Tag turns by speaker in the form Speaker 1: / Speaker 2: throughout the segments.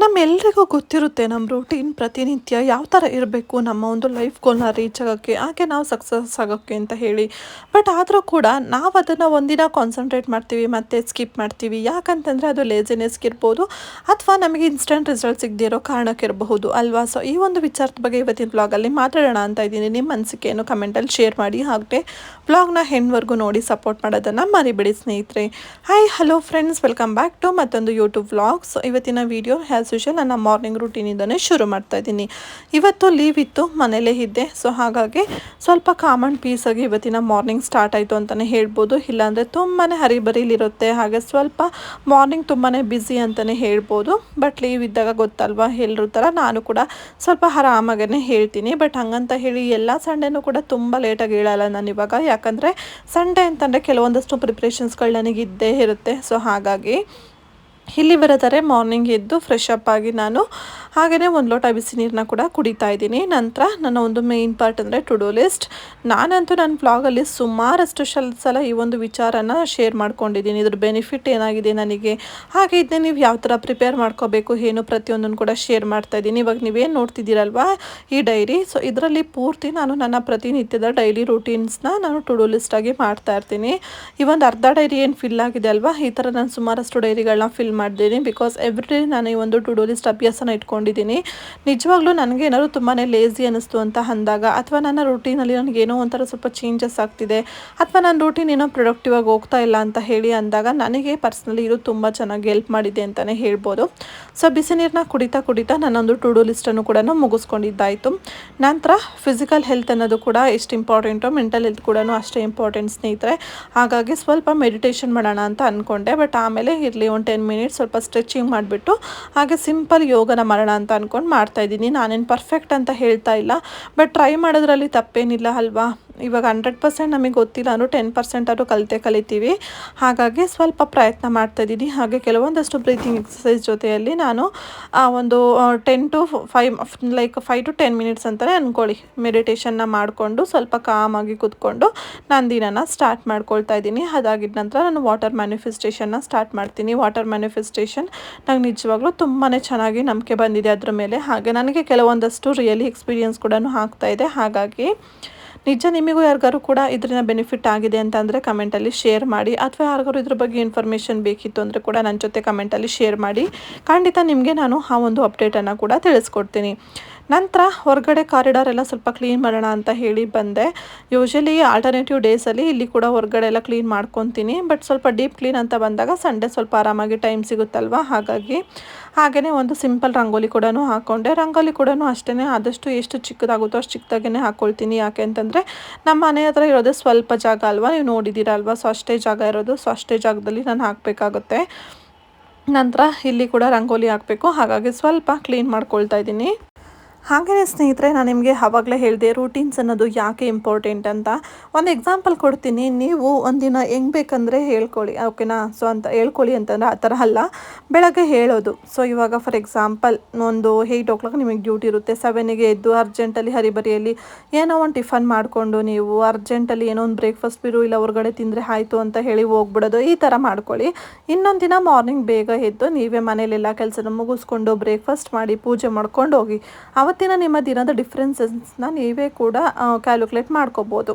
Speaker 1: ನಮ್ಮೆಲ್ರಿಗೂ ಗೊತ್ತಿರುತ್ತೆ ನಮ್ಮ ರೂಟೀನ್ ಪ್ರತಿನಿತ್ಯ ಯಾವ ಥರ ಇರಬೇಕು ನಮ್ಮ ಒಂದು ಲೈಫ್ ಗೋಲ್ನ ರೀಚ್ ಆಗೋಕ್ಕೆ ಹಾಗೆ ನಾವು ಸಕ್ಸಸ್ ಆಗೋಕ್ಕೆ ಅಂತ ಹೇಳಿ. ಬಟ್ ಆದರೂ ಕೂಡ ನಾವು ಅದನ್ನು ಒಂದಿನ ಕಾನ್ಸಂಟ್ರೇಟ್ ಮಾಡ್ತೀವಿ ಮತ್ತು ಸ್ಕಿಪ್ ಮಾಡ್ತೀವಿ. ಯಾಕಂತಂದರೆ ಅದು ಲೇಜಿನೆಸ್ಗೆ ಇರ್ಬೋದು ಅಥವಾ ನಮಗೆ ಇನ್ಸ್ಟೆಂಟ್ ರಿಸಲ್ಟ್ ಸಿಗದಿರೋ ಕಾರಣಕ್ಕಿರಬಹುದು ಅಲ್ವಾ. ಸೊ ಈ ಒಂದು ವಿಚಾರದ ಬಗ್ಗೆ ಇವತ್ತಿನ ವ್ಲಾಗಲ್ಲಿ ಮಾತಾಡೋಣ ಅಂತ ಇದ್ದೀನಿ. ನಿಮ್ಮ ಅನಿಸಿಕೆಯನ್ನು ಕಮೆಂಟಲ್ಲಿ ಶೇರ್ ಮಾಡಿ, ಹಾಗೆ ವ್ಲಾಗ್ನ ಹೆಣ್ವರೆಗೂ ನೋಡಿ ಸಪೋರ್ಟ್ ಮಾಡೋದನ್ನು ಮರಿಬೇಡಿ ಸ್ನೇಹಿತರೆ. Hi hello friends, welcome back to ಮತ್ತೊಂದು ಯೂಟ್ಯೂಬ್ ವ್ಲಾಗ್ಸ್. ಇವತ್ತಿನ ವಿಡಿಯೋ ಹ್ಯಾಸ್ ಯೂಶುವಲ್ ನನ್ನ ಮಾರ್ನಿಂಗ್ ರೂಟೀನಿಂದನೇ ಶುರು ಮಾಡ್ತಾ ಇದ್ದೀನಿ. ಇವತ್ತು ಲೀವ್ ಇತ್ತು, ಮನೇಲೇ ಇದ್ದೆ. ಸೊ ಹಾಗಾಗಿ ಸ್ವಲ್ಪ ಕಾಮ್ ಆ್ಯಂಡ್ ಪೀಸಾಗಿ ಇವತ್ತಿನ ಮಾರ್ನಿಂಗ್ ಸ್ಟಾರ್ಟ್ ಆಯಿತು ಅಂತಲೇ ಹೇಳ್ಬೋದು. ಇಲ್ಲಾಂದರೆ ತುಂಬಾ ಹರಿಬರಿಲಿರುತ್ತೆ, ಹಾಗೆ ಸ್ವಲ್ಪ ಮಾರ್ನಿಂಗ್ ತುಂಬಾ ಬ್ಯುಸಿ ಅಂತಲೇ ಹೇಳ್ಬೋದು. ಬಟ್ ಲೀವ್ ಇದ್ದಾಗ ಗೊತ್ತಲ್ವಾ, ಎಲ್ಲರೂ ಥರ ನಾನು ಕೂಡ ಸ್ವಲ್ಪ ಆರಾಮಾಗೇ ಹೇಳ್ತೀನಿ. ಬಟ್ ಹಂಗಂತ ಹೇಳಿ ಎಲ್ಲ ಸಂಡೇನೂ ಕೂಡ ತುಂಬ ಲೇಟಾಗಿ ಹೇಳಲ್ಲ ನಾನು ಇವಾಗ. ಯಾಕಂದರೆ ಸಂಡೇ ಅಂತಂದರೆ ಕೆಲವೊಂದಷ್ಟು ಪ್ರಿಪ್ರೇಷನ್ಸ್ಗಳು ನನಗೆ ಇದ್ದೇ ಇರುತ್ತೆ. ಸೊ ಹಾಗಾಗಿ ಇಲ್ಲಿ ಬರೋದರೆ ಮಾರ್ನಿಂಗ್ ಎದ್ದು ಫ್ರೆಶ್ ಅಪ್ ಆಗಿ ನಾನು ಹಾಗೆಯೇ ಒಂದು ಲೋಟ ಬಿಸಿ ನೀರನ್ನ ಕೂಡ ಕುಡಿತಾ ಇದ್ದೀನಿ. ನಂತರ ನನ್ನ ಒಂದು ಮೇಯ್ನ್ ಪಾರ್ಟ್ ಅಂದರೆ ಟು ಡೂ ಲಿಸ್ಟ್. ನಾನಂತೂ ನನ್ನ ವ್ಲಾಗಲ್ಲಿ ಸುಮಾರಷ್ಟು ಸಲ ಈ ಒಂದು ವಿಚಾರನ ಶೇರ್ ಮಾಡ್ಕೊಂಡಿದ್ದೀನಿ. ಇದ್ರ ಬೆನಿಫಿಟ್ ಏನಾಗಿದೆ ನನಗೆ, ಹಾಗೆ ಇದನ್ನೇ ನೀವು ಯಾವ ಥರ ಪ್ರಿಪೇರ್ ಮಾಡ್ಕೋಬೇಕು ಏನು ಪ್ರತಿಯೊಂದನ್ನು ಕೂಡ ಶೇರ್ ಮಾಡ್ತಾ ಇದ್ದೀನಿ. ಇವಾಗ ನೀವೇನು ನೋಡ್ತಿದ್ದೀರಲ್ವಾ ಈ ಡೈರಿ, ಸೊ ಇದರಲ್ಲಿ ಪೂರ್ತಿ ನಾನು ನನ್ನ ಪ್ರತಿನಿತ್ಯದ ಡೈಲಿ ರೂಟೀನ್ಸ್ನ ನಾನು ಟು ಡೂ ಲಿಸ್ಟಾಗಿ ಮಾಡ್ತಾ ಇರ್ತೀನಿ. ಈ ಒಂದು ಅರ್ಧ ಡೈರಿ ಏನು ಫಿಲ್ ಆಗಿದೆ ಅಲ್ವಾ, ಈ ಥರ ನಾನು ಸುಮಾರಷ್ಟು ಡೈರಿಗಳನ್ನ ಫಿಲ್ ಮಾಡಿದ್ದೀನಿ. ಬಿಕಾಸ್ ಎವ್ರಿ ಡೇ ನಾನು ಈ ಒಂದು ಟು ಡೂ ಲಿಸ್ಟ್ ಅಭ್ಯಾಸನ ಇಟ್ಕೊಂಡಿದ್ದೀನಿ. ನಿಜವಾಗ್ಲೂ ನನಗೆ ಏನಾದ್ರು ತುಂಬಾ ಲೇಸಿ ಅನ್ನಿಸ್ತು ಅಂತ ಅಂದಾಗ, ಅಥವಾ ನನ್ನ ರೂಟೀನಲ್ಲಿ ನನಗೇನೋ ಒಂಥರ ಸ್ವಲ್ಪ ಚೇಂಜಸ್ ಆಗ್ತಿದೆ, ಅಥವಾ ನನ್ನ ರೂಟೀನ್ ಏನೋ ಪ್ರೊಡಕ್ಟಿವ್ ಆಗಿ ಹೋಗ್ತಾ ಇಲ್ಲ ಅಂತ ಹೇಳಿ ಅಂದಾಗ ನನಗೆ ಪರ್ಸ್ನಲಿ ಇದು ತುಂಬ ಚೆನ್ನಾಗಿ ಹೆಲ್ಪ್ ಮಾಡಿದೆ ಅಂತಲೇ ಹೇಳ್ಬೋದು. ಸೊ ಬಿಸಿ ನೀರನ್ನ ಕುಡಿತಾ ಕುಡಿತಾ ನನ್ನೊಂದು ಟು ಡೂ ಲಿಸ್ಟನ್ನು ಕೂಡ ಮುಗಿಸ್ಕೊಂಡಿದ್ದಾಯಿತು. ನಂತರ ಫಿಸಿಕಲ್ ಹೆಲ್ತ್ ಅನ್ನೋದು ಕೂಡ ಎಷ್ಟು ಇಂಪಾರ್ಟೆಂಟು, ಮೆಂಟಲ್ ಹೆಲ್ತ್ ಕೂಡ ಅಷ್ಟೇ ಇಂಪಾರ್ಟೆಂಟ್ ಸ್ನೇಹಿತರೆ. ಹಾಗಾಗಿ ಸ್ವಲ್ಪ ಮೆಡಿಟೇಷನ್ ಮಾಡೋಣ ಅಂತ ಅಂದ್ಕೊಂಡೆ. ಬಟ್ ಆಮೇಲೆ ಇರಲಿ ಒಂದು 10 ಮಿನಿಟ್ಸ್ ಸ್ವಲ್ಪ ಸ್ಟ್ರೆಚಿಂಗ್ ಮಾಡಿಬಿಟ್ಟು ಹಾಗೆ ಸಿಂಪಲ್ ಯೋಗನ ಮಾಡೋಣ ಅಂತ ಅಂದ್ಕೊಂಡು ಮಾಡ್ತಾಯಿದ್ದೀನಿ. ನಾನೇನು ಪರ್ಫೆಕ್ಟ್ ಅಂತ ಹೇಳ್ತಾ ಇಲ್ಲ, ಬಟ್ ಟ್ರೈ ಮಾಡೋದ್ರಲ್ಲಿ ತಪ್ಪೇನಿಲ್ಲ ಅಲ್ವಾ. ಇವಾಗ 100% ನಮಗೆ ಗೊತ್ತಿಲ್ಲ ಅಂದರೂ 10% ಆದರೂ ಕಲಿತೀವಿ. ಹಾಗಾಗಿ ಸ್ವಲ್ಪ ಪ್ರಯತ್ನ ಮಾಡ್ತಾಯಿದ್ದೀನಿ. ಹಾಗೆ ಕೆಲವೊಂದಷ್ಟು ಬ್ರೀತಿಂಗ್ ಎಕ್ಸಸೈಸ್ ಜೊತೆಯಲ್ಲಿ ನಾನು ಒಂದು 10 to 5 to 10 ಮಿನಿಟ್ಸ್ ಅಂತಲೇ ಅಂದ್ಕೊಳ್ಳಿ, ಮೆಡಿಟೇಷನ್ನ ಮಾಡಿಕೊಂಡು ಸ್ವಲ್ಪ ಕಾಮಾಗಿ ಕೂತ್ಕೊಂಡು ನಾನು ದಿನನ ಸ್ಟಾರ್ಟ್ ಮಾಡ್ಕೊಳ್ತಾ ಇದ್ದೀನಿ. ಅದಾಗಿದ್ದ ನಂತರ ನಾನು ವಾಟರ್ ಮ್ಯಾನಿಫೆಸ್ಟೇಷನ್ನ ಸ್ಟಾರ್ಟ್ ಮಾಡ್ತೀನಿ. ವಾಟರ್ ಮ್ಯಾನಿಫೆಸ್ಟೇಷನ್ ನಂಗೆ ನಿಜವಾಗ್ಲೂ ತುಂಬಾ ಚೆನ್ನಾಗಿ ನಂಬಿಕೆ ಬಂದಿದೆ ಅದ್ರ ಮೇಲೆ. ಹಾಗೆ ನನಗೆ ಕೆಲವೊಂದಷ್ಟು ರಿಯಲಿ ಎಕ್ಸ್ಪೀರಿಯನ್ಸ್ ಕೂಡ ಆಗ್ತಾ ಇದೆ. ಹಾಗಾಗಿ ನಿಜ ನಿಮಗೂ ಯಾರಿಗಾರು ಕೂಡ ಇದರಿಂದ ಬೆನಿಫಿಟ್ ಆಗಿದೆ ಅಂತಂದರೆ ಕಮೆಂಟಲ್ಲಿ ಶೇರ್ ಮಾಡಿ, ಅಥವಾ ಯಾರಿಗಾರು ಇದ್ರ ಬಗ್ಗೆ ಇನ್ಫಾರ್ಮೇಷನ್ ಬೇಕಿತ್ತು ಅಂದರೆ ಕೂಡ ನನ್ನ ಜೊತೆ ಕಮೆಂಟಲ್ಲಿ ಶೇರ್ ಮಾಡಿ. ಖಂಡಿತ ನಿಮಗೆ ನಾನು ಆ ಒಂದು ಅಪ್ಡೇಟನ್ನು ಕೂಡ ತಿಳಿಸ್ಕೊಡ್ತೀನಿ. ನಂತರ ಹೊರಗಡೆ ಕಾರಿಡಾರ್ ಎಲ್ಲ ಸ್ವಲ್ಪ ಕ್ಲೀನ್ ಮಾಡೋಣ ಅಂತ ಹೇಳಿ ಬಂದೆ. ಯೂಶಲಿ ಆಲ್ಟರ್ನೇಟಿವ್ ಡೇಸಲ್ಲಿ ಇಲ್ಲಿ ಕೂಡ ಹೊರಗಡೆ ಎಲ್ಲ ಕ್ಲೀನ್ ಮಾಡ್ಕೊತೀನಿ. ಬಟ್ ಸ್ವಲ್ಪ ಡೀಪ್ ಕ್ಲೀನ್ ಅಂತ ಬಂದಾಗ ಸಂಡೇ ಸ್ವಲ್ಪ ಆರಾಮಾಗಿ ಟೈಮ್ ಸಿಗುತ್ತಲ್ವ, ಹಾಗಾಗಿ ಹಾಗೆಯೇ ಒಂದು ಸಿಂಪಲ್ ರಂಗೋಲಿ ಕೂಡ ಹಾಕ್ಕೊಂಡೆ. ರಂಗೋಲಿ ಕೂಡ ಅಷ್ಟೇ, ಆದಷ್ಟು ಎಷ್ಟು ಚಿಕ್ಕದಾಗುತ್ತೋ ಅಷ್ಟು ಚಿಕ್ಕದಾಗೇ ಹಾಕ್ಕೊಳ್ತೀನಿ. ಯಾಕೆ ಅಂತಂದರೆ ನಮ್ಮ ಮನೆ ಹತ್ರ ಇರೋದೇ ಸ್ವಲ್ಪ ಜಾಗ ಅಲ್ವಾ, ನೀವು ನೋಡಿದ್ದೀರಲ್ವ. ಸೊ ಅಷ್ಟೇ ಜಾಗ ಇರೋದು, ಸೊ ಅಷ್ಟೇ ಜಾಗದಲ್ಲಿ ನಾನು ಹಾಕಬೇಕಾಗುತ್ತೆ. ನಂತರ ಇಲ್ಲಿ ಕೂಡ ರಂಗೋಲಿ ಹಾಕಬೇಕು, ಹಾಗಾಗಿ ಸ್ವಲ್ಪ ಕ್ಲೀನ್ ಮಾಡ್ಕೊಳ್ತಾ ಇದ್ದೀನಿ. ಹಾಗೆಯೇ ಸ್ನೇಹಿತರೆ, ನಾನು ನಿಮಗೆ ಆವಾಗಲೇ ಹೇಳಿದೆ ರೂಟೀನ್ಸ್ ಅನ್ನೋದು ಯಾಕೆ ಇಂಪಾರ್ಟೆಂಟ್ ಅಂತ. ಒಂದು ಎಕ್ಸಾಂಪಲ್ ಕೊಡ್ತೀನಿ. ನೀವು ಒಂದಿನ ಹೆಂಗೆ ಬೇಕಂದರೆ ಹೇಳ್ಕೊಳ್ಳಿ, ಓಕೆನಾ. ಸೊ ಅಂತ ಹೇಳ್ಕೊಳ್ಳಿ ಅಂತಂದರೆ ಆ ಥರ ಅಲ್ಲ, ಬೆಳಗ್ಗೆ ಹೇಳೋದು. ಸೊ ಇವಾಗ ಫಾರ್ ಎಕ್ಸಾಂಪಲ್ ಒಂದು 8 o'clock ನಿಮಗೆ ಡ್ಯೂಟಿ ಇರುತ್ತೆ. 7ಗೆ ಎದ್ದು ಅರ್ಜೆಂಟಲ್ಲಿ ಹರಿಬರಿಯಲ್ಲಿ ಏನೋ ಒಂದು ಟಿಫನ್ ಮಾಡಿಕೊಂಡು ನೀವು ಅರ್ಜೆಂಟಲ್ಲಿ ಏನೋ ಒಂದು ಬ್ರೇಕ್ಫಾಸ್ಟ್ ಬಿಡು ಇಲ್ಲ ಹೊರಗಡೆ ತಿಂದರೆ ಆಯಿತು ಅಂತ ಹೇಳಿ ಹೋಗ್ಬಿಡೋದು, ಈ ಥರ ಮಾಡ್ಕೊಳ್ಳಿ. ಇನ್ನೊಂದು ದಿನ ಮಾರ್ನಿಂಗ್ ಬೇಗ ಎದ್ದು ನೀವೇ ಮನೇಲೆಲ್ಲ ಕೆಲಸನ ಮುಗಿಸ್ಕೊಂಡು ಬ್ರೇಕ್ಫಾಸ್ಟ್ ಮಾಡಿ ಪೂಜೆ ಮಾಡ್ಕೊಂಡು ಹೋಗಿ. ಅವತ್ತಿನ ನಿಮ್ಮ ದಿನದ ಡಿಫ್ರೆನ್ಸಸ್ನ ನೀವೇ ಕೂಡ ಕ್ಯಾಲ್ಕುಲೇಟ್ ಮಾಡ್ಕೋಬೋದು.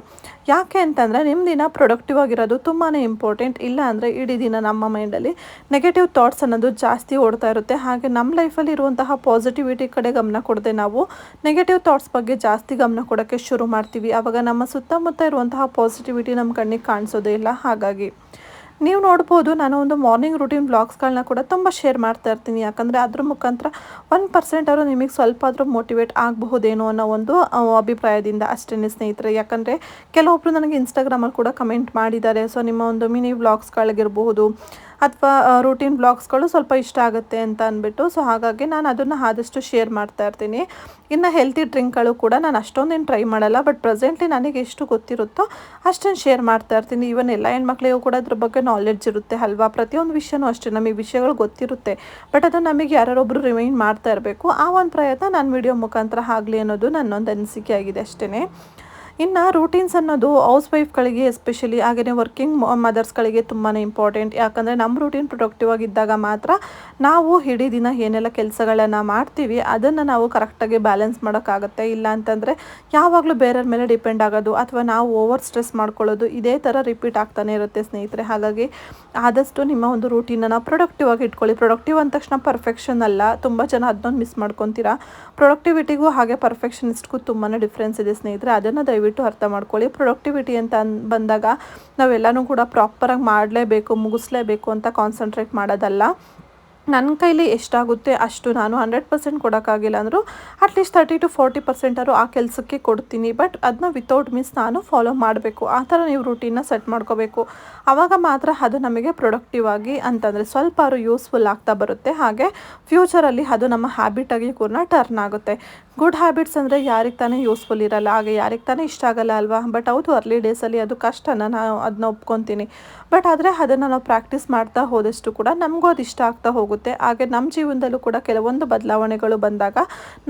Speaker 1: ಯಾಕೆ ಅಂತಂದರೆ ನಿಮ್ಮ ದಿನ ಪ್ರೊಡಕ್ಟಿವ್ ಆಗಿರೋದು ತುಂಬಾ ಇಂಪಾರ್ಟೆಂಟ್. ಇಲ್ಲ ಅಂದರೆ ಇಡೀ ದಿನ ನಮ್ಮ ಮೈಂಡಲ್ಲಿ ನೆಗೆಟಿವ್ ಥಾಟ್ಸ್ ಅನ್ನೋದು ಜಾಸ್ತಿ ಓಡ್ತಾ ಇರುತ್ತೆ. ಹಾಗೆ ನಮ್ಮ ಲೈಫಲ್ಲಿ ಇರುವಂತಹ ಪಾಸಿಟಿವಿಟಿ ಕಡೆ ಗಮನ ಕೊಡದೆ ನಾವು ನೆಗೆಟಿವ್ ಥಾಟ್ಸ್ ಬಗ್ಗೆ ಜಾಸ್ತಿ ಗಮನ ಕೊಡೋಕ್ಕೆ ಶುರು ಮಾಡ್ತೀವಿ. ಆವಾಗ ನಮ್ಮ ಸುತ್ತಮುತ್ತ ಇರುವಂತಹ ಪಾಸಿಟಿವಿಟಿ ನಮ್ಮ ಕಣ್ಣಿಗೆ ಕಾಣಿಸೋದೇ ಇಲ್ಲ. ಹಾಗಾಗಿ ನೀವು ನೋಡ್ಬೋದು, ನಾನು ಒಂದು ಮಾರ್ನಿಂಗ್ ರೂಟೀನ್ ವ್ಲಾಗ್ಸ್ಗಳನ್ನ ಕೂಡ ತುಂಬ ಶೇರ್ ಮಾಡ್ತಾ ಇರ್ತೀನಿ. ಯಾಕಂದರೆ ಅದ್ರ ಮುಖಾಂತರ 1% ಆದರೂ ನಿಮಗೆ ಸ್ವಲ್ಪ ಆದರೂ ಮೋಟಿವೇಟ್ ಆಗಬಹುದೇನೋ ಅನ್ನೋ ಒಂದು ಅಭಿಪ್ರಾಯದಿಂದ ಅಷ್ಟೇ ಸ್ನೇಹಿತರೆ. ಯಾಕಂದರೆ ಕೆಲವೊಬ್ಬರು ನನಗೆ ಇನ್ಸ್ಟಾಗ್ರಾಮಲ್ಲಿ ಕೂಡ ಕಮೆಂಟ್ ಮಾಡಿದ್ದಾರೆ. ಸೊ ನಿಮ್ಮ ಒಂದು ಮಿನಿ ವ್ಲಾಗ್ಸ್ಗಳಿಗಿರ್ಬಹುದು ಅಥವಾ ರೂಟೀನ್ ಬ್ಲಾಗ್ಸ್ಗಳು ಸ್ವಲ್ಪ ಇಷ್ಟ ಆಗುತ್ತೆ ಅಂತ ಅಂದ್ಬಿಟ್ಟು. ಸೊ ಹಾಗಾಗಿ ನಾನು ಅದನ್ನು ಆದಷ್ಟು ಶೇರ್ ಮಾಡ್ತಾ ಇರ್ತೀನಿ. ಇನ್ನು ಹೆಲ್ತಿ ಡ್ರಿಂಕ್ಗಳು ಕೂಡ ನಾನು ಅಷ್ಟೊಂದೇನು ಟ್ರೈ ಮಾಡಲ್ಲ, ಬಟ್ ಪ್ರೆಸೆಂಟ್ಲಿ ನನಗೆ ಎಷ್ಟು ಗೊತ್ತಿರುತ್ತೋ ಅಷ್ಟನ್ನು ಶೇರ್ ಮಾಡ್ತಾ ಇರ್ತೀನಿ. ಈವನ್ ಎಲ್ಲ ಹೆಣ್ಮಕ್ಳಿಗೂ ಕೂಡ ಅದ್ರ ಬಗ್ಗೆ ನಾಲೆಡ್ಜ್ ಇರುತ್ತೆ ಅಲ್ವಾ. ಪ್ರತಿಯೊಂದು ವಿಷಯನೂ ಅಷ್ಟೇ, ನಮಗೆ ವಿಷಯಗಳು ಗೊತ್ತಿರುತ್ತೆ, ಬಟ್ ಅದು ನಮಗೆ ಯಾರೊಬ್ಬರು ರಿಮೈಂಡ್ ಮಾಡ್ತಾ ಇರಬೇಕು. ಆ ಒಂದು ಪ್ರಯತ್ನ ನಾನು ವಿಡಿಯೋ ಮುಖಾಂತರ ಆಗಲಿ ಅನ್ನೋದು ನನ್ನೊಂದು ಅನಿಸಿಕೆ ಆಗಿದೆ ಅಷ್ಟೇ. ಇನ್ನು ರೂಟೀನ್ಸ್ ಅನ್ನೋದು ಹೌಸ್ ವೈಫ್ಗಳಿಗೆ ಎಸ್ಪೆಷಲಿ ಹಾಗೆಯೇ ವರ್ಕಿಂಗ್ ಮದರ್ಸ್ಗಳಿಗೆ ತುಂಬಾ ಇಂಪಾರ್ಟೆಂಟ್. ಯಾಕಂದರೆ ನಮ್ಮ ರೂಟೀನ್ ಪ್ರೊಡಕ್ಟಿವ್ ಆಗಿದ್ದಾಗ ಮಾತ್ರ ನಾವು ಇಡೀ ದಿನ ಏನೆಲ್ಲ ಕೆಲಸಗಳನ್ನು ಮಾಡ್ತೀವಿ ಅದನ್ನು ನಾವು ಕರೆಕ್ಟಾಗಿ ಬ್ಯಾಲೆನ್ಸ್ ಮಾಡೋಕ್ಕಾಗತ್ತೆ. ಇಲ್ಲ ಅಂತಂದರೆ ಯಾವಾಗಲೂ ಬೇರೆಯವ್ರ ಮೇಲೆ ಡಿಪೆಂಡ್ ಆಗೋದು ಅಥವಾ ನಾವು ಓವರ್ ಸ್ಟ್ರೆಸ್ ಮಾಡ್ಕೊಳ್ಳೋದು ಇದೇ ಥರ ರಿಪೀಟ್ ಆಗ್ತಾನೆ ಇರುತ್ತೆ ಸ್ನೇಹಿತರೆ. ಹಾಗಾಗಿ ಆದಷ್ಟು ನಿಮ್ಮ ಒಂದು ರೂಟೀನನ್ನು ಪ್ರೊಡಕ್ಟಿವ್ ಆಗಿ ಇಟ್ಕೊಳ್ಳಿ. ಪ್ರೊಡಕ್ಟಿವ್ ಅಂದ ತಕ್ಷಣ ಪರ್ಫೆಕ್ಷನ್ ಅಲ್ಲ. ತುಂಬ ಜನ ಅದನ್ನೊಂದು ಮಿಸ್ ಮಾಡ್ಕೊತೀರಾ. ಪ್ರೊಡಕ್ಟಿವಿಟಿಗೂ ಹಾಗೆ ಪರ್ಫೆಕ್ಷನಿಸ್ಟ್ಗೂ ತುಂಬಾ ಡಿಫ್ರೆನ್ಸ್ ಇದೆ ಸ್ನೇಹಿತರೆ. ಅದನ್ನು ದಯವಿಟ್ಟು ಅರ್ಥ ಮಾಡ್ಕೊಳ್ಳಿ. ಪ್ರೊಡಕ್ಟಿವಿಟಿ ಅಂತ ಬಂದಾಗ ನಾವೆಲ್ಲನೂ ಕೂಡ ಪ್ರಾಪರಾಗಿ ಮಾಡಲೇಬೇಕು, ಮುಗಿಸ್ಲೇಬೇಕು ಅಂತ ಕಾನ್ಸಂಟ್ರೇಟ್ ಮಾಡೋದಲ್ಲ. ನನ್ನ ಕೈಲಿ ಎಷ್ಟಾಗುತ್ತೆ ಅಷ್ಟು ನಾನು 100% ಕೊಡೋಕ್ಕಾಗಿಲ್ಲ ಅಂದರೂ ಅಟ್ಲೀಸ್ಟ್ 30 to 40% ಆದರೂ ಆ ಕೆಲಸಕ್ಕೆ ಕೊಡ್ತೀನಿ. ಬಟ್ ಅದನ್ನ ವಿತೌಟ್ ಮಿಸ್ ನಾನು ಫಾಲೋ ಮಾಡಬೇಕು. ಆ ಥರ ನೀವು ರೂಟೀನ್ನ ಸೆಟ್ ಮಾಡ್ಕೋಬೇಕು. ಆವಾಗ ಮಾತ್ರ ಅದು ನಮಗೆ ಪ್ರೊಡಕ್ಟಿವ್ ಆಗಿ ಅಂತಂದರೆ ಸ್ವಲ್ಪ ಯೂಸ್ಫುಲ್ ಆಗ್ತಾ ಬರುತ್ತೆ. ಹಾಗೆ ಫ್ಯೂಚರಲ್ಲಿ ಅದು ನಮ್ಮ ಹ್ಯಾಬಿಟಾಗಿ ಕೂಡ ಟರ್ನ್ ಆಗುತ್ತೆ. ಗುಡ್ ಹ್ಯಾಬಿಟ್ಸ್ ಅಂದರೆ ಯಾರಿಗೆ ತಾನೇ ಯೂಸ್ಫುಲ್ ಇರಲ್ಲ, ಹಾಗೆ ಯಾರಿಗೆ ತಾನೇ ಇಷ್ಟ ಆಗಲ್ಲ ಅಲ್ವಾ. ಬಟ್ ಹೌದು, ಅರ್ಲಿ ಡೇಸಲ್ಲಿ ಅದು ಕಷ್ಟನ ನಾನು ಅದನ್ನ ಒಪ್ಕೊತೀನಿ. ಬಟ್ ಆದರೆ ಅದನ್ನು ನಾವು ಪ್ರಾಕ್ಟೀಸ್ ಮಾಡ್ತಾ ಹೋದಷ್ಟು ಕೂಡ ನಮಗೂ ಅದು ಇಷ್ಟ ಆಗ್ತಾ ಹೋಗುತ್ತೆ. ಹಾಗೆ ನಮ್ಮ ಜೀವನದಲ್ಲೂ ಕೂಡ ಕೆಲವೊಂದು ಬದಲಾವಣೆಗಳು ಬಂದಾಗ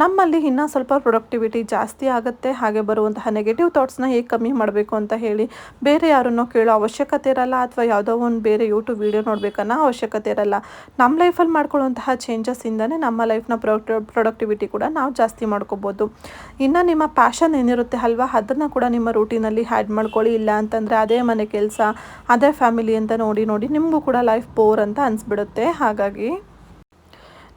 Speaker 1: ನಮ್ಮಲ್ಲಿ ಇನ್ನೂ ಸ್ವಲ್ಪ ಪ್ರೊಡಕ್ಟಿವಿಟಿ ಜಾಸ್ತಿ ಆಗುತ್ತೆ. ಹಾಗೆ ಬರುವಂತಹ ನೆಗೆಟಿವ್ ಥಾಟ್ಸ್ನ ಹೇಗೆ ಕಮ್ಮಿ ಮಾಡಬೇಕು ಅಂತ ಹೇಳಿ ಬೇರೆ ಯಾರನ್ನೋ ಕೇಳೋ ಅವಶ್ಯಕತೆ ಇರಲ್ಲ, ಅಥವಾ ಯಾವುದೋ ಒಂದು ಬೇರೆ ಯೂಟ್ಯೂಬ್ ವೀಡಿಯೋ ನೋಡಬೇಕನ್ನೋ ಅವಶ್ಯಕತೆ ಇರಲ್ಲ. ನಮ್ಮ ಲೈಫಲ್ಲಿ ಮಾಡ್ಕೊಳ್ಳುವಂತಹ ಚೇಂಜಸ್ಸಿಂದನೇ ನಮ್ಮ ಲೈಫ್ನ ಪ್ರೊಡಕ್ಟಿವಿಟಿ ಕೂಡ ನಾವು ಜಾಸ್ತಿ ಮಾಡ್ಕೋಬೋದು. ಇನ್ನು ನಿಮ್ಮ ಪ್ಯಾಷನ್ ಏನಿರುತ್ತೆ ಅಲ್ವಾ, ಅದನ್ನು ಕೂಡ ನಿಮ್ಮ ರೂಟೀನಲ್ಲಿ ಆ್ಯಡ್ ಮಾಡ್ಕೊಳ್ಳಿ. ಇಲ್ಲ ಅಂತಂದರೆ ಅದೇ ಮನೆ ಕೆಲಸ, ಅದೇ ಫ್ಯಾಮಿಲಿ ಅಂತ ನೋಡಿ ನಿಮಗೂ ಕೂಡ ಲೈಫ್ ಬೋರ್ ಅಂತ ಅನಿಸ್ಬಿಡುತ್ತೆ. ಹಾಗಾಗಿ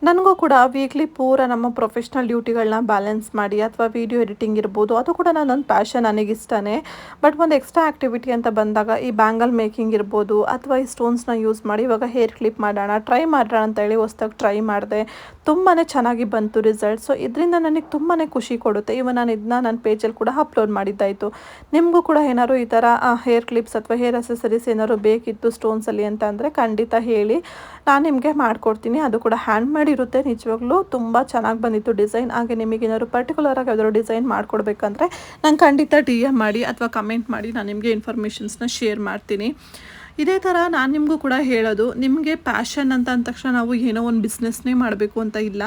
Speaker 1: ನನಗೂ ಕೂಡ ವೀಕ್ಲಿ ಪೂರ ನಮ್ಮ ಪ್ರೊಫೆಷ್ನಲ್ ಡ್ಯೂಟಿಗಳನ್ನ ಬ್ಯಾಲೆನ್ಸ್ ಮಾಡಿ ಅಥವಾ ವೀಡಿಯೋ ಎಡಿಟಿಂಗ್ ಇರ್ಬೋದು, ಅದು ಕೂಡ ನನ್ನೊಂದು ಪ್ಯಾಷನ್, ನನಗಿಷ್ಟನೇ. ಬಟ್ ಒಂದು ಎಕ್ಸ್ಟ್ರಾ ಆ್ಯಕ್ಟಿವಿಟಿ ಅಂತ ಬಂದಾಗ ಈ ಬ್ಯಾಂಗಲ್ ಮೇಕಿಂಗ್ ಇರ್ಬೋದು ಅಥವಾ ಈ ಸ್ಟೋನ್ಸ್ನ ಯೂಸ್ ಮಾಡಿ ಇವಾಗ ಹೇರ್ ಕ್ಲಿಪ್ ಟ್ರೈ ಮಾಡೋಣ ಅಂತೇಳಿ ಹೊಸ್ದಾಗಿ ಟ್ರೈ ಮಾಡಿದೆ. ತುಂಬಾ ಚೆನ್ನಾಗಿ ಬಂತು ರಿಸಲ್ಟ್. ಸೊ ಇದರಿಂದ ನನಗೆ ತುಂಬಾ ಖುಷಿ ಕೊಡುತ್ತೆ. ಇವನ್ ನಾನು ಇದನ್ನ ನನ್ನ ಪೇಜಲ್ಲಿ ಕೂಡ ಅಪ್ಲೋಡ್ ಮಾಡಿದ್ದಾಯಿತು. ನಿಮಗೂ ಕೂಡ ಏನಾದ್ರು ಈ ಥರ ಹೇರ್ ಕ್ಲಿಪ್ಸ್ ಅಥವಾ ಹೇರ್ ಅಸೆಸರೀಸ್ ಏನಾದ್ರು ಬೇಕಿತ್ತು ಸ್ಟೋನ್ಸಲ್ಲಿ ಅಂತ ಅಂದರೆ ಖಂಡಿತ ಹೇಳಿ, ನಾನು ನಿಮಗೆ ಮಾಡಿಕೊಡ್ತೀನಿ. ಅದು ಕೂಡ ಹ್ಯಾಂಡ್ ಮೇಡ್ ಇರುತ್ತೆ. ನಿಜವಾಗ್ಲೂ ತುಂಬ ಚೆನ್ನಾಗಿ ಬಂದಿತ್ತು ಡಿಸೈನ್. ಹಾಗೆ ನಿಮಗೇನಾದ್ರು ಪರ್ಟಿಕ್ಯುಲರಾಗಿ ಯಾವ್ದಾದ್ರು ಡಿಸೈನ್ ಮಾಡಿಕೊಡ್ಬೇಕಂದ್ರೆ ನಂಗೆ ಖಂಡಿತ DM ಮಾಡಿ ಅಥವಾ ಕಮೆಂಟ್ ಮಾಡಿ, ನಾನು ನಿಮಗೆ ಇನ್ಫಾರ್ಮೇಷನ್ಸ್ನ ಶೇರ್ ಮಾಡ್ತೀನಿ. ಇದೇ ಥರ ನಾನು ನಿಮಗೂ ಕೂಡ ಹೇಳೋದು, ನಿಮಗೆ ಪ್ಯಾಷನ್ ಅಂತ ಅಂದ ತಕ್ಷಣ ನಾವು ಏನೋ ಒಂದು ಬಿಸ್ನೆಸ್ನೇ ಮಾಡಬೇಕು ಅಂತ ಇಲ್ಲ.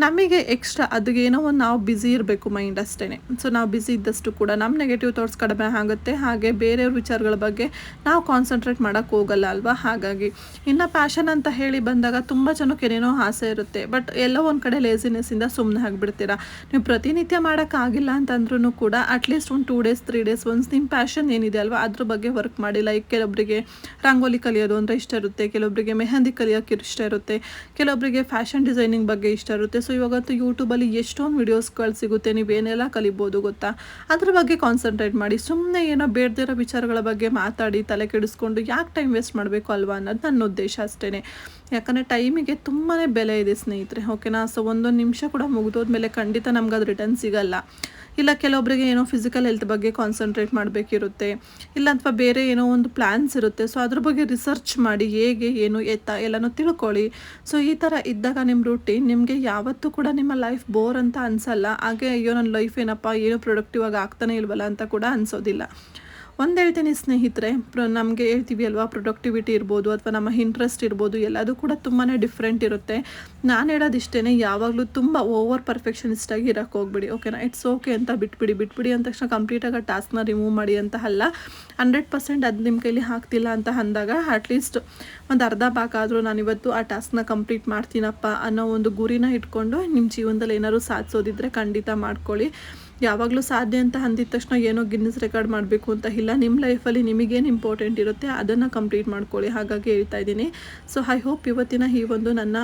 Speaker 1: ನಮಗೆ ಎಕ್ಸ್ಟ್ರಾ ಅದಕ್ಕೇನೋ ಒಂದು ನಾವು ಬ್ಯುಸಿ ಇರಬೇಕು ಮೈಂಡ್ ಅಷ್ಟೇ. ಸೊ ನಾವು ಬ್ಯುಸಿ ಇದ್ದಷ್ಟು ಕೂಡ ನಮ್ಮ ನೆಗೆಟಿವ್ ಥಾಟ್ಸ್ ಕಡಿಮೆ ಆಗುತ್ತೆ. ಹಾಗೆ ಬೇರೆಯವ್ರ ವಿಚಾರಗಳ ಬಗ್ಗೆ ನಾವು ಕಾನ್ಸಂಟ್ರೇಟ್ ಮಾಡೋಕ್ಕೆ ಹೋಗಲ್ಲ ಅಲ್ವಾ. ಹಾಗಾಗಿ ಇನ್ನು ಪ್ಯಾಷನ್ ಅಂತ ಹೇಳಿ ಬಂದಾಗ ತುಂಬ ಜನಕ್ಕೆ ಏನೇನೋ ಆಸೆ ಇರುತ್ತೆ. ಬಟ್ ಎಲ್ಲೋ ಒಂದು ಕಡೆ ಲೇಸಿನೆಸ್ಸಿಂದ ಸುಮ್ಮನೆ ಆಗಿಬಿಡ್ತೀರಾ. ನೀವು ಪ್ರತಿನಿತ್ಯ ಮಾಡೋಕ್ಕಾಗಿಲ್ಲ ಅಂತಂದ್ರೂ ಕೂಡ ಅಟ್ಲೀಸ್ಟ್ ಒಂದು 2 days 3 days ಒನ್ಸ್ ನಿಮ್ಮ ಪ್ಯಾಷನ್ ಏನಿದೆ ಅಲ್ವಾ ಅದ್ರ ಬಗ್ಗೆ ವರ್ಕ್ ಮಾಡಿ. ಲೈಕ್ ಕೆಲವೊಬ್ಬರಿಗೆ ರಂಗೋಲಿ ಕಲಿಯೋದು ಅಂದರೆ ಇಷ್ಟ ಇರುತ್ತೆ, ಕೆಲವೊಬ್ಬರಿಗೆ ಮೆಹಂದಿ ಕಲಿಯೋಕ್ಕೆ ಇಷ್ಟ ಇರುತ್ತೆ, ಕೆಲವೊಬ್ಬರಿಗೆ ಫ್ಯಾಷನ್ ಡಿಸೈನಿಂಗ್ ಬಗ್ಗೆ ಇಷ್ಟ ಇರುತ್ತೆ. ಸೊ ಇವಾಗಂತೂ ಯೂಟ್ಯೂಬಲ್ಲಿ ಎಷ್ಟೊಂದು ವೀಡಿಯೋಸ್ಗಳು ಸಿಗುತ್ತೆ, ನೀವೇನೆಲ್ಲ ಕಲಿಬೋದು ಗೊತ್ತಾ. ಅದ್ರ ಬಗ್ಗೆ ಕಾನ್ಸಂಟ್ರೇಟ್ ಮಾಡಿ. ಸುಮ್ಮನೆ ಏನೋ ಬೇಡದಿರೋ ವಿಚಾರಗಳ ಬಗ್ಗೆ ಮಾತಾಡಿ ತಲೆ ಕೆಡಿಸ್ಕೊಂಡು ಯಾಕೆ ಟೈಮ್ ವೇಸ್ಟ್ ಮಾಡಬೇಕು ಅಲ್ವಾ ಅನ್ನೋದು ನನ್ನ ಉದ್ದೇಶ ಅಷ್ಟೇ. ಯಾಕಂದರೆ ಟೈಮಿಗೆ ತುಂಬಾ ಬೆಲೆ ಇದೆ ಸ್ನೇಹಿತರೆ, ಓಕೆನಾ. ಸೊ ಒಂದೊಂದು ನಿಮಿಷ ಕೂಡ ಮುಗಿದೋದ್ಮೇಲೆ ಖಂಡಿತ ನಮ್ಗೆ ಅದು ರಿಟರ್ನ್ ಸಿಗಲ್ಲ. ಇಲ್ಲ ಕೆಲವೊಬ್ಬರಿಗೆ ಏನೋ ಫಿಸಿಕಲ್ ಹೆಲ್ತ್ ಬಗ್ಗೆ ಕಾನ್ಸಂಟ್ರೇಟ್ ಮಾಡಬೇಕಿರುತ್ತೆ, ಇಲ್ಲ ಅಥವಾ ಬೇರೆ ಏನೋ ಒಂದು ಪ್ಲ್ಯಾನ್ಸ್ ಇರುತ್ತೆ. ಸೊ ಅದ್ರ ಬಗ್ಗೆ ರಿಸರ್ಚ್ ಮಾಡಿ ಹೇಗೆ ಏನು ಎತ್ತ ಎಲ್ಲನೂ ತಿಳ್ಕೊಳ್ಳಿ. ಸೊ ಈ ಥರ ಇದ್ದಾಗ ನಿಮ್ಮ ರೂಟೀನ್ ನಿಮಗೆ ಯಾವತ್ತೂ ಕೂಡ ನಿಮ್ಮ ಲೈಫ್ ಬೋರ್ ಅಂತ ಅನಿಸಲ್ಲ. ಹಾಗೆ ಅಯ್ಯೋ ನನ್ನ ಲೈಫ್ ಏನಪ್ಪ ಏನೋ ಪ್ರೊಡಕ್ಟಿವ್ ಆಗಿ ಆಗ್ತಾನೆ ಇಲ್ವಲ್ಲ ಅಂತ ಕೂಡ ಅನಿಸೋದಿಲ್ಲ. ಒಂದು ಹೇಳ್ತೀನಿ ಸ್ನೇಹಿತರೆ, ನಮಗೆ ಹೇಳ್ತೀವಿ ಅಲ್ವಾ, ಪ್ರೊಡಕ್ಟಿವಿಟಿ ಇರ್ಬೋದು ಅಥವಾ ನಮ್ಮ ಇಂಟ್ರೆಸ್ಟ್ ಇರ್ಬೋದು, ಎಲ್ಲದೂ ಕೂಡ ತುಂಬಾ ಡಿಫ್ರೆಂಟ್ ಇರುತ್ತೆ. ನಾನು ಹೇಳೋದಿಷ್ಟೇ, ಯಾವಾಗಲೂ ತುಂಬ ಓವರ್ ಪರ್ಫೆಕ್ಷನಿಸ್ಟಾಗಿ ಇರೋಕ್ಕೆ ಹೋಗ್ಬಿಡಿ, ಓಕೆನಾ. ಇಟ್ಸ್ ಓಕೆ ಅಂತ ಬಿಟ್ಬಿಡಿ ಅಂದ ತಕ್ಷಣ ಕಂಪ್ಲೀಟಾಗಿ ಆ ಟಾಸ್ಕ್ನ ರಿಮೂವ್ ಮಾಡಿ ಅಂತ ಅಲ್ಲ. 100% ಅದು ನಿಮ್ಮ ಕೈಲಿ ಆಗ್ತಿಲ್ಲ ಅಂತ ಅಂದಾಗ ಅಟ್ಲೀಸ್ಟ್ ಒಂದು ಅರ್ಧ ಭಾಗ ಆದರೂ ನಾನಿವತ್ತು ಆ ಟಾಸ್ಕ್ನ ಕಂಪ್ಲೀಟ್ ಮಾಡ್ತೀನಪ್ಪ ಅನ್ನೋ ಒಂದು ಗುರಿನ ಇಟ್ಕೊಂಡು ನಿಮ್ಮ ಜೀವನದಲ್ಲಿ ಏನಾದ್ರು ಸಾಧಿಸೋದಿದ್ರೆ ಖಂಡಿತ ಮಾಡ್ಕೊಳ್ಳಿ. ಯಾವಾಗಲೂ ಸಾಧ್ಯ ಅಂತ ಅಂದಿದ ತಕ್ಷಣ ಏನೋ ಗಿನ್ನಿಸ್ ರೆಕಾರ್ಡ್ ಮಾಡಬೇಕು ಅಂತ ಇಲ್ಲ. ನಿಮ್ಮ ಲೈಫಲ್ಲಿ ನಿಮಗೇನು ಇಂಪಾರ್ಟೆಂಟ್ ಇರುತ್ತೆ ಅದನ್ನು ಕಂಪ್ಲೀಟ್ ಮಾಡ್ಕೊಳ್ಳಿ. ಹಾಗಾಗಿ ಹೇಳ್ತಾ ಇದ್ದೀನಿ. ಸೊ ಐ ಹೋಪ್ ಇವತ್ತಿನ ಈ ಒಂದು ನನ್ನ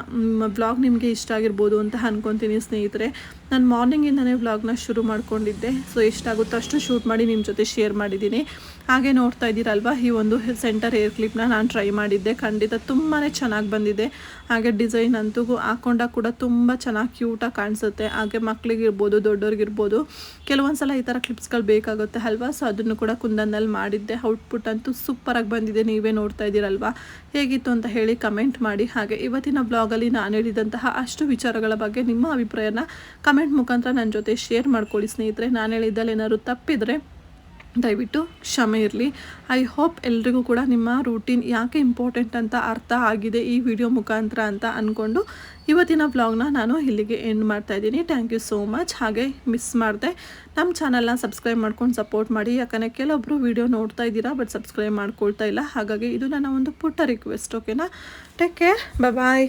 Speaker 1: ವ್ಲಾಗ್ ನಿಮಗೆ ಇಷ್ಟ ಆಗಿರ್ಬೋದು ಅಂತ ಅಂದ್ಕೊತೀನಿ ಸ್ನೇಹಿತರೆ. ನಾನು ಮಾರ್ನಿಂಗಿಂದನೇ ವ್ಲಾಗ್ನ ಶುರು ಮಾಡ್ಕೊಂಡಿದ್ದೆ. ಸೊ ಎಷ್ಟಾಗುತ್ತೋ ಅಷ್ಟು ಶೂಟ್ ಮಾಡಿ ನಿಮ್ಮ ಜೊತೆ ಶೇರ್ ಮಾಡಿದ್ದೀನಿ. ಹಾಗೆ ನೋಡ್ತಾ ಇದ್ದೀರಲ್ವ, ಈ ಒಂದು ಸೆಂಟರ್ ಏರ್ ಕ್ಲಿಪ್ನ ನಾನು ಟ್ರೈ ಮಾಡಿದ್ದೆ. ಖಂಡಿತ ತುಂಬಾ ಚೆನ್ನಾಗಿ ಬಂದಿದೆ. ಹಾಗೆ ಡಿಸೈನ್ ಅಂತೂ ಹಾಕೊಂಡಾಗ ಕೂಡ ತುಂಬ ಚೆನ್ನಾಗಿ ಕ್ಯೂಟಾಗಿ ಕಾಣಿಸುತ್ತೆ. ಹಾಗೆ ಮಕ್ಕಳಿಗಿರ್ಬೋದು ದೊಡ್ಡವ್ರಿಗಿರ್ಬೋದು ಕೆಲವೊಂದು ಸಲ ಈ ಥರ ಕ್ಲಿಪ್ಸ್ಗಳು ಬೇಕಾಗುತ್ತೆ ಅಲ್ವಾ. ಸೊ ಅದನ್ನು ಕೂಡ ಕುಂದನ್ನಲ್ಲಿ ಮಾಡಿದ್ದೆ. ಔಟ್ಪುಟ್ ಅಂತೂ ಸೂಪರಾಗಿ ಬಂದಿದೆ. ನೀವೇ ನೋಡ್ತಾ ಇದ್ದೀರಲ್ವ, ಹೇಗಿತ್ತು ಅಂತ ಹೇಳಿ ಕಮೆಂಟ್ ಮಾಡಿ. ಹಾಗೆ ಇವತ್ತಿನ ಬ್ಲಾಗಲ್ಲಿ ನಾನು ಹೇಳಿದಂತಹ ಅಷ್ಟು ವಿಚಾರಗಳ ಬಗ್ಗೆ ನಿಮ್ಮ ಅಭಿಪ್ರಾಯನ ಕಮೆಂಟ್ ಮುಖಾಂತರ ನನ್ನ ಜೊತೆ ಶೇರ್ ಮಾಡ್ಕೊಳ್ಳಿ ಸ್ನೇಹಿತರೆ. ನಾನು ಹೇಳಿದ್ದಲ್ಲಿ ಏನಾದ್ರು ತಪ್ಪಿದರೆ ದಯವಿಟ್ಟು ಕ್ಷಮೆ ಇರಲಿ. ಐ ಹೋಪ್ ಎಲ್ರಿಗೂ ಕೂಡ ನಿಮ್ಮ ರೂಟೀನ್ ಯಾಕೆ ಇಂಪಾರ್ಟೆಂಟ್ ಅಂತ ಅರ್ಥ ಆಗಿದೆ ಈ ವಿಡಿಯೋ ಮುಖಾಂತರ ಅಂತ ಅಂದ್ಕೊಂಡು ಇವತ್ತಿನ ವ್ಲಾಗ್ನ ನಾನು ಇಲ್ಲಿಗೆ ಎಂಡ್ ಮಾಡ್ತಾ ಇದ್ದೀನಿ. Thank you so much. ಹಾಗೆ ಮಿಸ್ ಮಾಡಿದೆ ನಮ್ಮ ಚಾನಲ್ನ ಸಬ್ಸ್ಕ್ರೈಬ್ ಮಾಡ್ಕೊಂಡು ಸಪೋರ್ಟ್ ಮಾಡಿ. ಯಾಕಂದರೆ ಕೆಲವೊಬ್ಬರು ವಿಡಿಯೋ ನೋಡ್ತಾ ಇದ್ದೀರಾ ಬಟ್ ಸಬ್ಸ್ಕ್ರೈಬ್ ಮಾಡ್ಕೊಳ್ತಾ ಇಲ್ಲ. ಹಾಗಾಗಿ ಇದು ನನ್ನ ಒಂದು ಪುಟ್ಟ ರಿಕ್ವೆಸ್ಟ್. ಓಕೆನಾ? Take care. ಬಾಯ್.